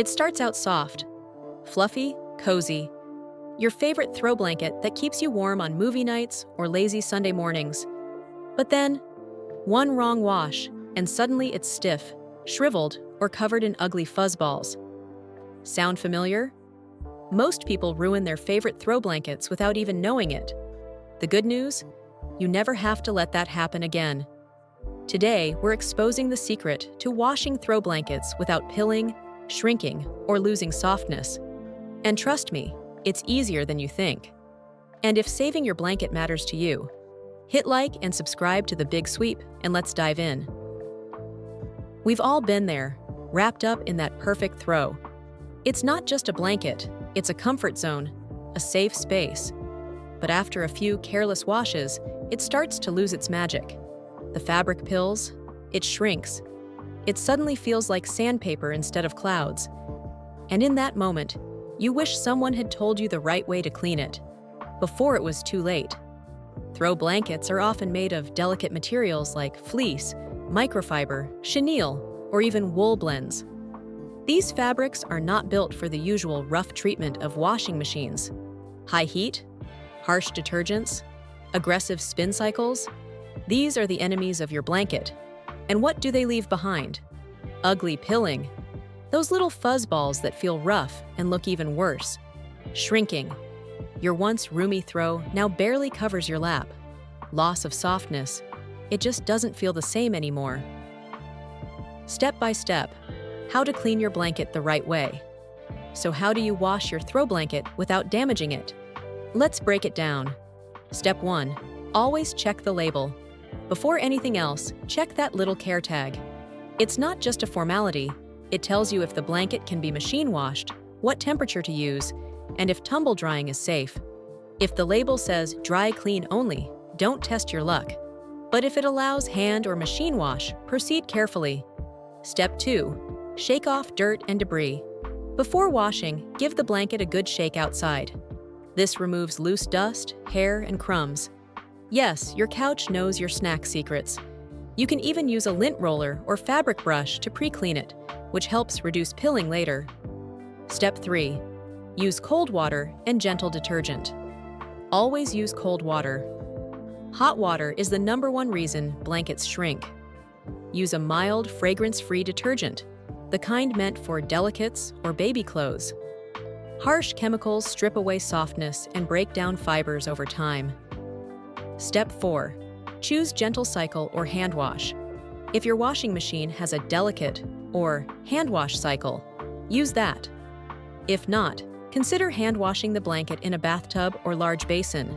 It starts out soft, fluffy, cozy, your favorite throw blanket that keeps you warm on movie nights or lazy Sunday mornings. But then, one wrong wash, and suddenly it's stiff, shriveled, or covered in ugly fuzzballs. Sound familiar? Most people ruin their favorite throw blankets without even knowing it. The good news? You never have to let that happen again. Today, we're exposing the secret to washing throw blankets without pilling, shrinking, or losing softness. And trust me, it's easier than you think. And if saving your blanket matters to you, hit like and subscribe to The Big Sweep, and let's dive in. We've all been there, wrapped up in that perfect throw. It's not just a blanket, it's a comfort zone, a safe space. But after a few careless washes, it starts to lose its magic. The fabric pills, it shrinks. It suddenly feels like sandpaper instead of clouds. And in that moment, you wish someone had told you the right way to clean it, before it was too late. Throw blankets are often made of delicate materials like fleece, microfiber, chenille, or even wool blends. These fabrics are not built for the usual rough treatment of washing machines. High heat, harsh detergents, aggressive spin cycles, these are the enemies of your blanket. And what do they leave behind? Ugly pilling. Those little fuzzballs that feel rough and look even worse. Shrinking. Your once roomy throw now barely covers your lap. Loss of softness. It just doesn't feel the same anymore. Step by step, how to clean your blanket the right way. So how do you wash your throw blanket without damaging it? Let's break it down. Step 1. Always check the label. Before anything else, check that little care tag. It's not just a formality. It tells you if the blanket can be machine washed, what temperature to use, and if tumble drying is safe. If the label says dry clean only, don't test your luck. But if it allows hand or machine wash, proceed carefully. Step 2. Shake off dirt and debris. Before washing, give the blanket a good shake outside. This removes loose dust, hair, and crumbs. Yes, your couch knows your snack secrets. You can even use a lint roller or fabric brush to pre-clean it, which helps reduce pilling later. Step 3. Use cold water and gentle detergent. Always use cold water. Hot water is the #1 reason blankets shrink. Use a mild, fragrance-free detergent, the kind meant for delicates or baby clothes. Harsh chemicals strip away softness and break down fibers over time. Step 4. Choose gentle cycle or hand wash. If your washing machine has a delicate or hand wash cycle, use that. If not, consider hand washing the blanket in a bathtub or large basin.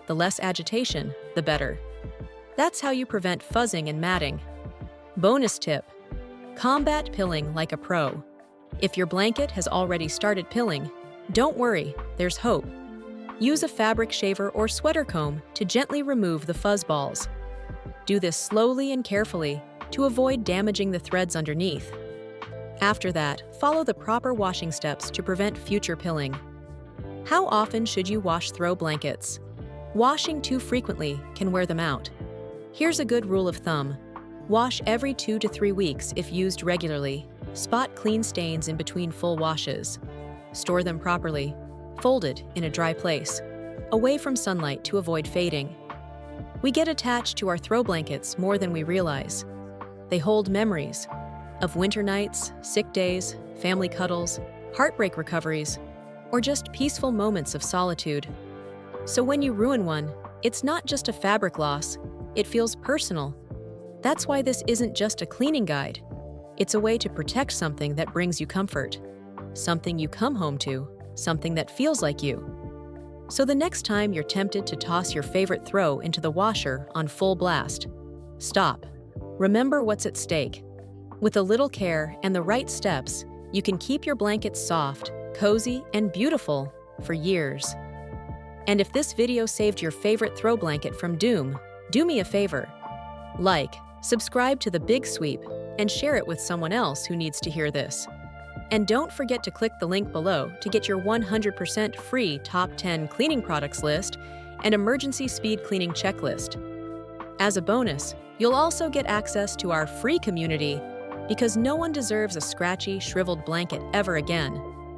The less agitation, the better. That's how you prevent fuzzing and matting. Bonus tip: combat pilling like a pro. If your blanket has already started pilling, don't worry, there's hope. Use a fabric shaver or sweater comb to gently remove the fuzzballs. Do this slowly and carefully to avoid damaging the threads underneath. After that, follow the proper washing steps to prevent future pilling. How often should you wash throw blankets? Washing too frequently can wear them out. Here's a good rule of thumb. Wash every 2 to 3 weeks if used regularly. Spot clean stains in between full washes. Store them properly, folded in a dry place, away from sunlight to avoid fading. We get attached to our throw blankets more than we realize. They hold memories of winter nights, sick days, family cuddles, heartbreak recoveries, or just peaceful moments of solitude. So when you ruin one, it's not just a fabric loss, it feels personal. That's why this isn't just a cleaning guide. It's a way to protect something that brings you comfort, something you come home to, something that feels like you. So the next time you're tempted to toss your favorite throw into the washer on full blast, stop. Remember what's at stake. With a little care and the right steps, you can keep your blankets soft, cozy, and beautiful for years. And if this video saved your favorite throw blanket from doom, do me a favor. Like, subscribe to The Big Sweep, and share it with someone else who needs to hear this. And don't forget to click the link below to get your 100% free top 10 cleaning products list and emergency speed cleaning checklist. As a bonus, you'll also get access to our free community, because no one deserves a scratchy, shriveled blanket ever again.